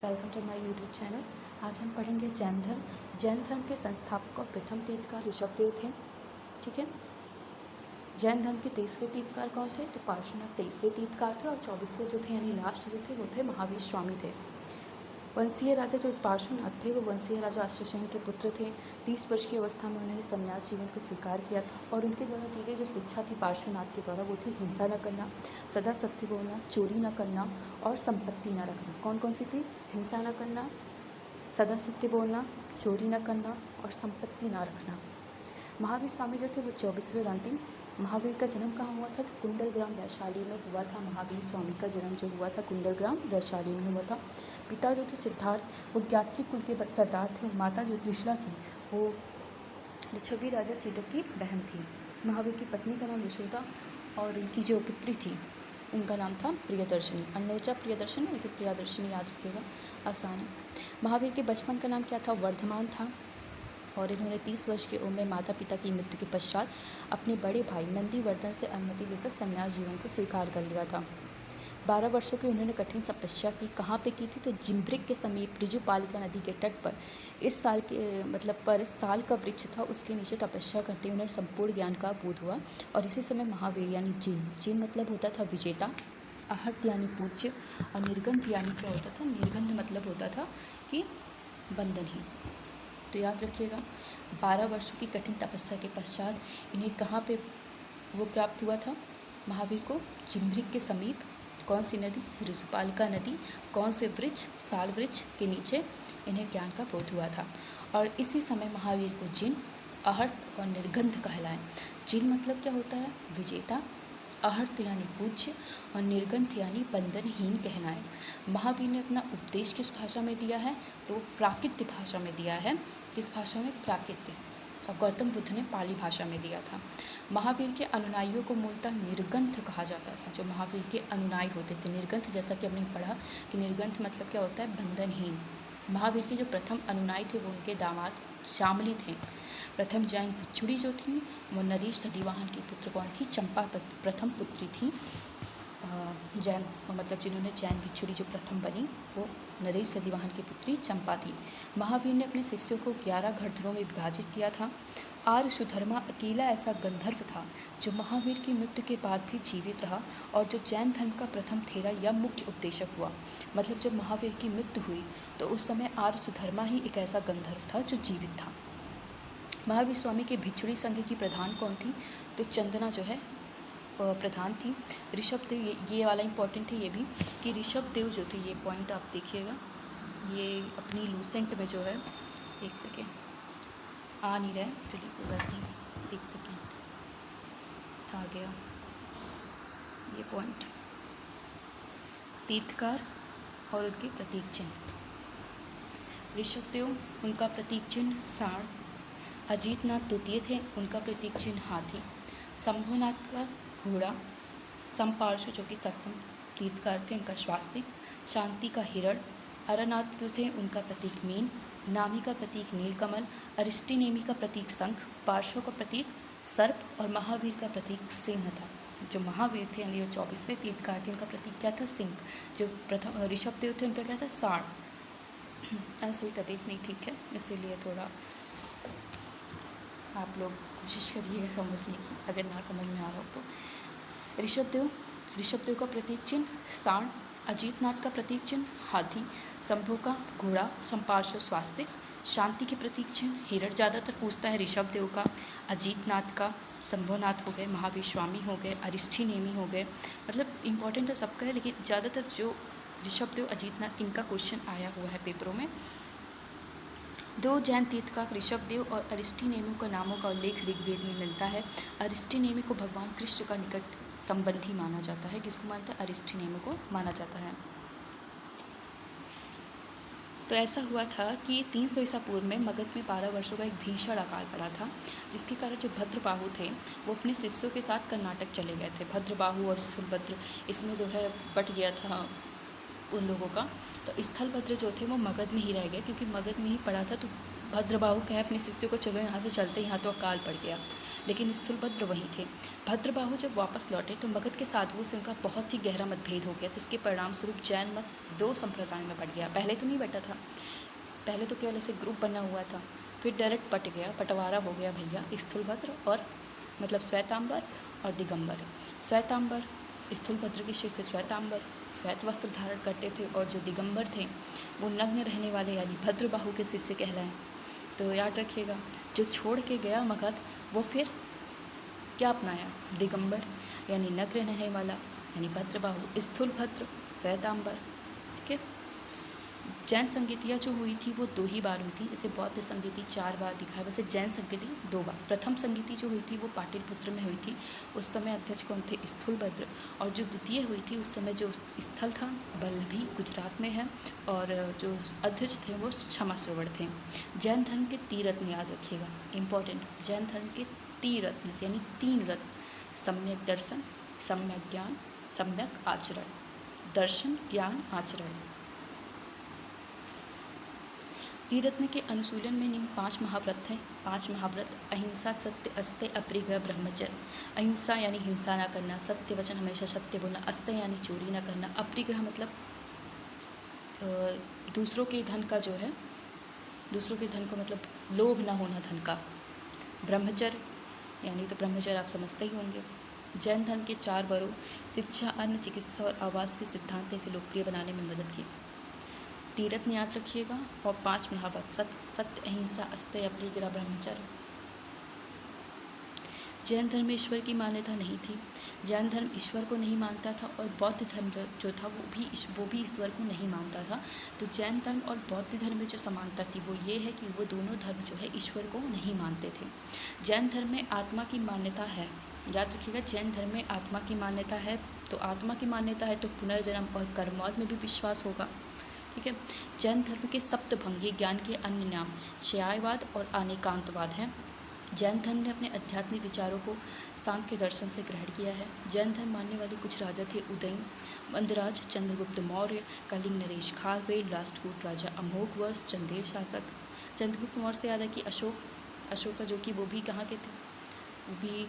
Welcome to my YouTube channel. आज हम पढ़ेंगे जैन धर्म। जैन धर्म के संस्थापक और प्रथम तीर्थकार ऋषभदेव थे। ठीक है। जैन धर्म के 23वें तीर्थकार कौन थे? तो पार्श्वनाथ 23वें तीर्थकार थे और 24वें जो थे यानी लास्ट जो थे वो थे महावीर स्वामी थे। वंशीय राजा जो पार्श्वनाथ थे वो वंशीय राजा अश्वसेन के पुत्र थे। 30 वर्ष की अवस्था में उन्होंने संन्यास जीवन को स्वीकार किया था और उनके द्वारा दी गई जो शिक्षा थी पार्श्वनाथ के द्वारा वो थी हिंसा न करना, सदा सत्य बोलना, चोरी न करना और संपत्ति न रखना। कौन कौन सी थी? हिंसा न करना, सदा सत्य बोलना, चोरी न करना और संपत्ति न रखना। महावीर स्वामी जो थे वो 24वें अंतिम। महावीर का जन्म कहाँ हुआ था? तो कुंडलग्राम वैशाली में हुआ था। महावीर स्वामी का जन्म जो हुआ था कुंडलग्राम वैशाली में हुआ था। पिता जो थे सिद्धार्थ वो ज्ञात्री कुल के सरदार थे। माता जो त्रिशला थी वो लिच्छवी राजा चीटक की बहन थी। महावीर की पत्नी का नाम यशोदा और उनकी जो पुत्री थी उनका नाम था प्रियदर्शनी। अन्नोचा प्रियदर्शनी, लेकिन प्रियदर्शनी याद रखिएगा, आसान है। महावीर के बचपन का नाम क्या था? वर्धमान था। और इन्होंने 30 वर्ष की उम्र में माता पिता की मृत्यु के पश्चात अपने बड़े भाई नंदीवर्धन से अनुमति लेकर संन्यास जीवन को स्वीकार कर लिया था। 12 वर्षों की उन्होंने कठिन तपस्या की। कहाँ पे की थी? तो जिम्ब्रिक के समीप ऋजुपालिका नदी के तट पर इस साल के पर साल का वृक्ष था, उसके नीचे तपस्या करते उन्हें संपूर्ण ज्ञान का बोध हुआ। और इसी समय महावीर यानी जिन मतलब होता था विजेता, आहत यानी पूज्य और निर्गंध यानी क्या होता था? निर्गंध मतलब होता था कि बंधनहीन। तो याद रखिएगा 12 वर्षों की कठिन तपस्या के पश्चात इन्हें कहाँ पे वो प्राप्त हुआ था? महावीर को जिम्ब्रिक के समीप कौन सी नदी? ऋजुपालिका नदी। कौन से वृक्ष? साल वृक्ष के नीचे इन्हें ज्ञान का बोध हुआ था। और इसी समय महावीर को जिन, आहर्त और निर्गंध कहलाए। जिन मतलब क्या होता है? विजेता, आहर्त यानी पूज्य और निर्गंध यानी बंधनहीन कहलाए। महावीर ने अपना उपदेश किस भाषा में दिया है? तो प्राकृत भाषा में दिया है। किस भाषा में? प्राकृत। और गौतम बुद्ध ने पाली भाषा में दिया था। महावीर के अनुयायियों को मूलतः निर्गंथ कहा जाता था। जो महावीर के अनुयायी होते थे, निर्गंथ जैसा कि हमने पढ़ा कि निर्गंथ मतलब क्या होता है? बंधनहीन। महावीर के जो प्रथम अनुयायी थे वो उनके दामाद शामली थे। प्रथम जैन भिक्षुणी जो थी वो नरेश सदिवाहन की पुत्र कौन थी? चंपा प्रथम पुत्री थी। जैन मतलब जिन्होंने जैन भिक्षुणी जो प्रथम बनी वो नरेश सदिवाहन की पुत्री चंपा थी। महावीर ने अपने शिष्यों को 11 घरधरों में विभाजित किया था। आर्य सुधर्मा अकेला ऐसा गंधर्व था जो महावीर की मृत्यु के बाद भी जीवित रहा और जो जैन धर्म का प्रथम थेरा या मुख्य उपदेशक हुआ। मतलब जब महावीर की मृत्यु हुई तो उस समय आर्य सुधर्मा ही एक ऐसा गंधर्व था जो जीवित था। महावीर स्वामी के भिक्षुणी संघ की प्रधान कौन थी? तो चंदना जो है प्रधान थी। ऋषभदेव, ये वाला इंपॉर्टेंट है ये भी कि ऋषभदेव जो थे, ये पॉइंट आप देखिएगा, ये अपनी लूसेंट में जो है, एक सेकेंड आ नहीं रहा है, चलिए कोई बात नहीं, एक सेकेंड आ गया ये पॉइंट। तीर्थकार और उनके प्रतीक चिन्ह। ऋषभदेव, उनका प्रतीक चिन्ह साण। अजीतनाथ द्वितीय थे, उनका प्रतीक चिन्ह हाथी। शंभुनाथ का घोड़ा। संपार्श्व जो कि सप्तम तीर्थकार थे, उनका स्वास्तिक। शांति का हिरण। अरनाथ जो थे उनका प्रतीक मीन। नामी का प्रतीक नीलकमल। अरिष्टिनेमी का प्रतीक शंख। पार्श्व का प्रतीक सर्प और महावीर का प्रतीक सिंह था। जो महावीर थे यानी जो 24वें तीर्थकार थे उनका प्रतीक क्या था? सिंह। जो प्रथम ऋषभदेव थे उनका क्या था? साण। ऐसे प्रतीक नहीं, ठीक है, इसीलिए थोड़ा आप लोग कोशिश करिएगा समझने की, अगर ना समझ में आ रहा हो तो। ऋषभदेव का प्रतीक चिन्ह साण। अजीतनाथ का प्रतीक चिन्ह हाथी। शंभु का घोड़ा। संपार्श्व स्वास्तिक। शांति के प्रतीक चिन्ह हिरण। ज़्यादातर पूछता है ऋषभदेव का, अजीतनाथ का, शंभुनाथ हो गए, महावीर स्वामी हो गए, अरिष्टिनेमी हो गए, मतलब इंपॉर्टेंट तो सबका है, लेकिन ज़्यादातर जो ऋषभदेव, अजीतनाथ, इनका क्वेश्चन आया हुआ है पेपरों में। दो जैन तीर्थकार ऋषभदेव और अरिष्टिनेमी के नामों का उल्लेख ऋग्वेद में मिलता है। अरिष्टिनेमी को भगवान कृष्ण का निकट संबंधी माना जाता है। किसको मानता है? अरिष्टिनेमी को माना जाता है। तो ऐसा हुआ था कि 300 ईसा पूर्व में मगध में 12 वर्षों का एक भीषण अकाल पड़ा था, जिसके कारण जो भद्रबाहु थे वो अपने शिष्यों के साथ कर्नाटक चले गए थे। भद्रबाहु और स्थलभद्र इसमें जो है बट गया था उन लोगों का। तो स्थलभद्र जो थे वो मगध में ही रह गए, क्योंकि मगध में ही पड़ा था। तो भद्रबाहु कहे अपने शिष्यों को, चलो यहाँ से चलते, यहाँ तो अकाल पड़ गया। लेकिन स्थूलभद्र वहीं थे। भद्रबाहु जब वापस लौटे तो मगध के साधुओं से उनका बहुत ही गहरा मतभेद हो गया, जिसके परिणाम स्वरूप जैन मत 2 संप्रदाय में बंट गया। पहले तो नहीं बटा था, पहले तो केवल ऐसे ग्रुप बना हुआ था, फिर डायरेक्ट बट गया, बंटवारा हो गया भैया। स्थूलभद्र और मतलब श्वेतांबर और दिगंबर। श्वेतांबर स्थूलभद्र के शिष्य श्वेतांबर श्वेत वस्त्र धारण करते थे, और जो दिगंबर थे वो नग्न रहने वाले यानी भद्रबाहु के शिष्य कहलाए। तो याद रखिएगा, जो छोड़ के गया मगध वो फिर क्या अपनाया? दिगंबर यानी नग्न रहने वाला यानी भद्रबाहु, स्थूलभद्र, श्वेतांबर। ठीक है। जैन संगीतियाँ जो हुई थी वो 2 ही बार हुई थी, जैसे बौद्ध संगीति 4 बार दिखा है, वैसे जैन संगीति 2 बार। प्रथम संगीति जो हुई थी वो पाटलिपुत्र में हुई थी, उस समय अध्यक्ष कौन थे? स्थूलभद्र। और जो द्वितीय हुई थी उस समय जो स्थल था वल्लभी गुजरात में है, और जो अध्यक्ष थे वो क्षमाश्रवण थे। जैन धर्म के 3 रत्न याद रखिएगा, इम्पॉर्टेंट। जैन धर्म के 3 रत्न यानी 3 रत्न, सम्यक दर्शन, सम्यक ज्ञान, सम्यक आचरण। दर्शन, ज्ञान, आचरण। तीरत्न के अनुशीलन में निम्न 5 महाव्रत हैं। 5 महाव्रत: अहिंसा, सत्य, अस्तेय, अपरिग्रह, ब्रह्मचर्य। अहिंसा यानी हिंसा ना करना, सत्य वचन हमेशा सत्य बोलना, अस्तेय यानी चोरी ना करना, अपरिग्रह मतलब दूसरों के धन का जो है, दूसरों के धन को मतलब लोभ ना होना धन का। ब्रह्मचर्य यानी तो ब्रह्मचर्य आप समझते ही होंगे। जैन धर्म के 4 बड़ों शिक्षा, अन्न, चिकित्सा और आवास के सिद्धांत इसे लोकप्रिय बनाने में मदद की। तीरथ याद रखिएगा, और 5 महाव्रत: सत्य, अहिंसा, अस्तेय, अपरिग्रह, ब्रह्मचर्य। जैन धर्म में ईश्वर की मान्यता नहीं थी। जैन धर्म ईश्वर को नहीं मानता था, और बौद्ध धर्म जो था वो भी ईश्वर को नहीं मानता था। तो जैन धर्म और बौद्ध धर्म में जो समानता थी वो ये है कि वो दोनों धर्म जो है ईश्वर को नहीं मानते थे। जैन धर्म में आत्मा की मान्यता है, याद रखिएगा, जैन धर्म में आत्मा की मान्यता है। तो आत्मा की मान्यता है तो पुनर्जन्म और कर्मवाद में भी विश्वास होगा। ठीक है। जैन धर्म के सप्तभंगी ज्ञान के अन्य नाम श्यायवाद और अनेकांतवाद हैं। जैन धर्म ने अपने आध्यात्मिक विचारों को सांख्य दर्शन से ग्रहण किया है। जैन धर्म मानने वाले कुछ राजा थे: उदयन, मंदराज, चंद्रगुप्त मौर्य, कलिंग नरेश खारवेल, राष्ट्रकूट राजा अमोघवर्ष, चंदेल शासक। चंद्रगुप्त मौर्य से याद है कि अशोक जो कि वो भी कहाँ के थे, वो भी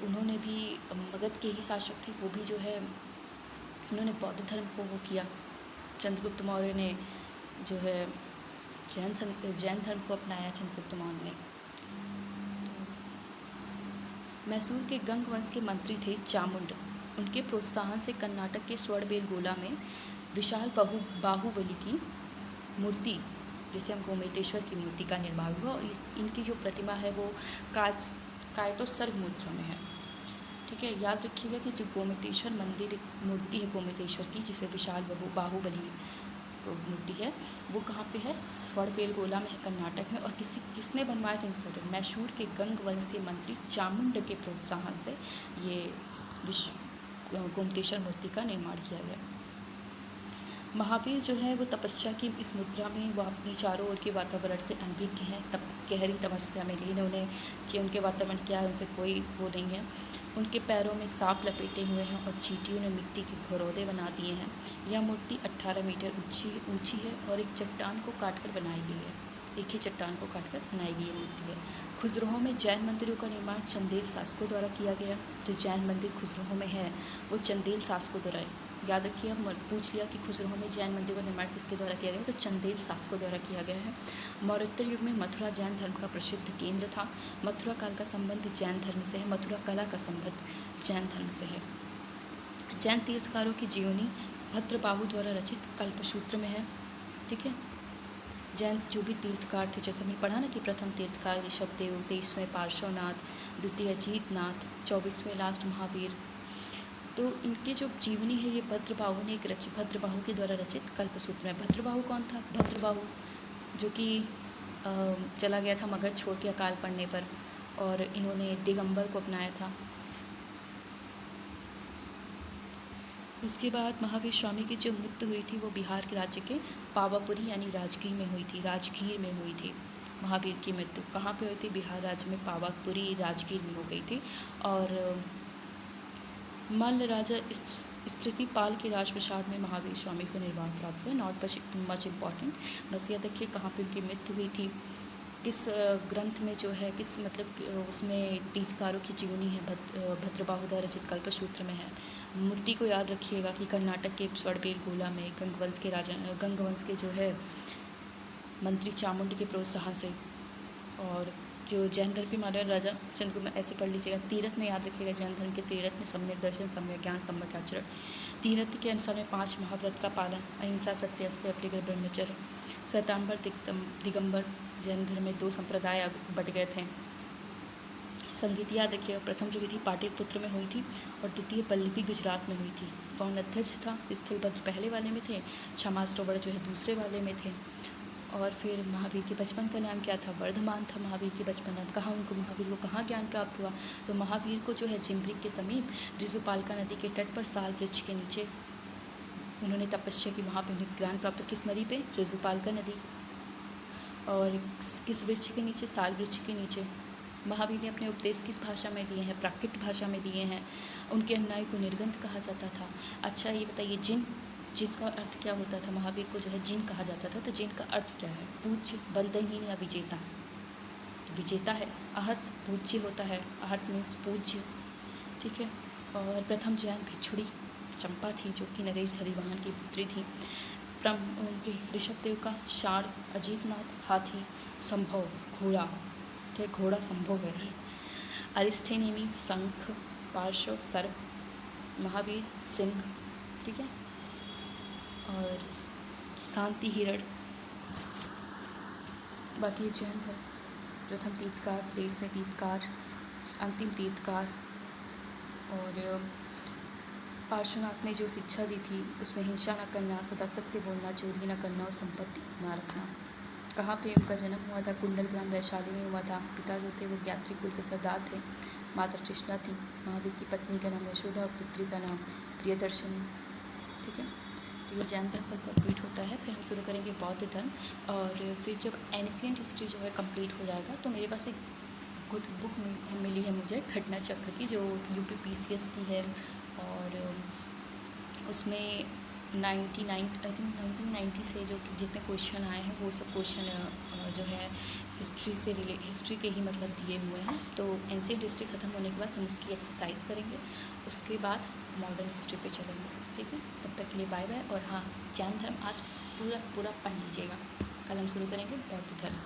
उन्होंने भी मगध के ही शासक थे। वो भी जो है उन्होंने बौद्ध धर्म को वो किया। चंद्रगुप्त मौर्य ने जो है जैन धर्म को अपनाया। चंद्रगुप्त मौर्य ने मैसूर के गंग वंश के मंत्री थे चामुंड। उनके प्रोत्साहन से कर्नाटक के स्वर्णबेलगोला में विशाल बाहुबली की मूर्ति, जिसे हम गोमतेश्वर की मूर्ति का निर्माण हुआ, और इनकी जो प्रतिमा है वो कायतोत्सर्ग मुद्रा में है। ठीक है। याद रखिएगा कि जो गोमतेश्वर मंदिर मूर्ति है गोमतेश्वर की, जिसे विशाल बाहुबली मूर्ति है, वो कहाँ पे है? स्वर्णबेलगोला में है, कर्नाटक में। और किसने बनवाया था? इम्पोर्टेंट, मैसूर के गंग वंश के मंत्री चामुंड के प्रोत्साहन से ये गोमतेश्वर मूर्ति का निर्माण किया गया। महावीर जो है वो तपस्या की इस मुद्रा में वो अपनी चारों ओर के वातावरण से अनभिज्ञ हैं। तब गहरी तपस्या में लीन उन्हें कि उनके वातावरण क्या है उनसे कोई वो नहीं है। उनके पैरों में सांप लपेटे हुए हैं और चींटियों ने मिट्टी के घरौदे बना दिए हैं। यह मूर्ति 18 मीटर ऊंची है और एक चट्टान को काटकर बनाई गई है। एक ही चट्टान को काटकर बनाई गई मूर्ति है। खुजरोह में जैन मंदिरों का निर्माण चंदेल शासकों द्वारा किया गया। जो जैन मंदिर खुजरोह में है वो चंदेल शासकों द्वारा है। याद रखिए, अब पूछ लिया कि खुजरोह में जैन मंदिर का निर्माण किसके द्वारा किया गया, तो चंदेल शासकों द्वारा किया गया है। मौर्योत्तर युग में मथुरा जैन धर्म का प्रसिद्ध केंद्र था। मथुरा काल का संबंध जैन धर्म से है। मथुरा कला का संबंध जैन धर्म से है। जैन तीर्थकारों की जीवनी भद्रबाहु द्वारा रचित कल्पसूत्र में है। ठीक है। जैन जो भी तीर्थकार थे, जैसे हमने पढ़ा ना कि प्रथम तीर्थकार ऋषभदेव, 23वें पार्श्वनाथ, द्वितीय अजीतनाथ, 24वें लास्ट महावीर, तो इनकी जो जीवनी है ये भद्रबाहु ने भद्रबाहु के द्वारा रचित कल्पसूत्र में। भद्रबाहु कौन था? भद्रबाहु जो कि चला गया था मगध छोड़ के अकाल पड़ने पर, और इन्होंने दिगंबर को अपनाया था। उसके बाद महावीर स्वामी की जो मृत्यु हुई थी वो बिहार के राज्य के पावापुरी यानी राजगीर में हुई थी। राजगीर में हुई थी महावीर की मृत्यु। कहाँ पे हुई थी? बिहार राज्य में पावापुरी राजगीर में हो गई थी। और मल्ल राजा स्थितिपाल के राजप्रसाद में महावीर स्वामी को निर्वाण प्राप्त हुआ। नॉट मच इम्पॉर्टेंट, बस याद रखिए कहाँ पे उनकी मृत्यु हुई थी। किस ग्रंथ में जो है किस मतलब उसमें तीर्थकारों की जीवनी है भद्रबाहु द्वारा रचित कल्पसूत्र में है। मूर्ति को याद रखिएगा कि कर्नाटक के स्वरबेलगोला में गंगवंश के जो है मंत्री चामुंडी के प्रोत्साहन से, और जो जैन धर्म के महाराज राजा चंद्रगुप्त, ऐसे पढ़ लीजिएगा। तीर्थ में याद रखिएगा जैन धर्म के तीर्थ में सम्यक दर्शन, सम्यक ज्ञान, सम्यक आचरण। तीर्थ के अनुसार में 5 महाव्रत का पालन, अहिंसा, सत्य, अस्त्य, अपरिग्रह, ब्रह्मचर्य। श्वेतांबर दिगंबर, जैन धर्म में 2 संप्रदाय बट गए थे। संगीत याद रखिएगा, प्रथम जो हुई थी पाटलिपुत्र में हुई थी और द्वितीय पल्लवी गुजरात में हुई थी। कौन अध्यक्ष था? स्थूलभद्र पहले वाले में थे, क्षमाश्रवण जो है दूसरे वाले में थे। और फिर महावीर के बचपन का नाम क्या था? वर्धमान था महावीर के बचपन नाम। कहाँ उनको महावीर को कहाँ ज्ञान प्राप्त हुआ? तो महावीर को जो है जिम्ब्रिक के समीप ऋजुपालिका नदी के तट पर साल वृक्ष के नीचे उन्होंने तपस्या की। वहाँ पर उन्हें ज्ञान प्राप्त। किस नदी पे? ऋजुपालिका नदी। और किस वृक्ष के नीचे? साल वृक्ष के नीचे। महावीर ने अपने उपदेश किस भाषा में दिए हैं? प्राकृत भाषा में दिए हैं। उनके अनुयायी को निर्गंथ कहा जाता था। अच्छा ये बताइए, जिन का अर्थ क्या होता था? महावीर को जो है जिन कहा जाता था। तो जिन का अर्थ क्या है? पूज्य, बलदहीन या विजेता। विजेता है। आहर्त पूज्य होता है। आहर्त मीन्स पूज्य, ठीक है। और प्रथम जैन भिक्षुड़ी चंपा थी, जो कि नरेश हरिवाहन की पुत्री थी। उनके ऋषभदेव का षाढ़, अजीतनाथ हाथी, संभव घोड़ा, क्या घोड़ा संभव है। अरिस्टेनेमी शंख, पार्श्व सर्प, महावीर सिंह, ठीक है। और शांति हिरण। बाकी जैन धर्म प्रथम तीर्थकार, 23वें तीर्थकार, अंतिम तीर्थकार। और पार्श्वनाथ ने जो शिक्षा दी थी उसमें हिंसा न करना, सदा सत्य बोलना, चोरी न करना और संपत्ति न रखना। कहाँ पे उनका जन्म हुआ था? कुंडल ग्राम वैशाली में हुआ था। पिता जो थे वो यात्री कुल के सरदार थे। माता कृष्णा थी। महावीर की पत्नी का नाम यशोदा और पुत्री का नाम प्रियदर्शनी, ठीक है। तो ये जैन धर्म कंप्लीट होता है। फिर हम शुरू करेंगे बौद्ध धर्म। और फिर जब एंशिएंट हिस्ट्री जो है कंप्लीट हो जाएगा तो मेरे पास एक गुड बुक मिली है मुझे, घटना चक्र की, जो UPPCS की है। और उसमें 1990 से जो जितने क्वेश्चन आए हैं वो सब क्वेश्चन जो है हिस्ट्री के ही मतलब दिए हुए हैं। तो एंशिएंट हिस्ट्री ख़त्म होने के बाद हम उसकी एक्सरसाइज करेंगे, उसके बाद मॉडर्न हिस्ट्री पे चलेंगे, ठीक है। तब तक के लिए बाय बाय। और हाँ, जैन धर्म आज पूरा पढ़ लीजिएगा। कल हम शुरू करेंगे बौद्ध धर्म।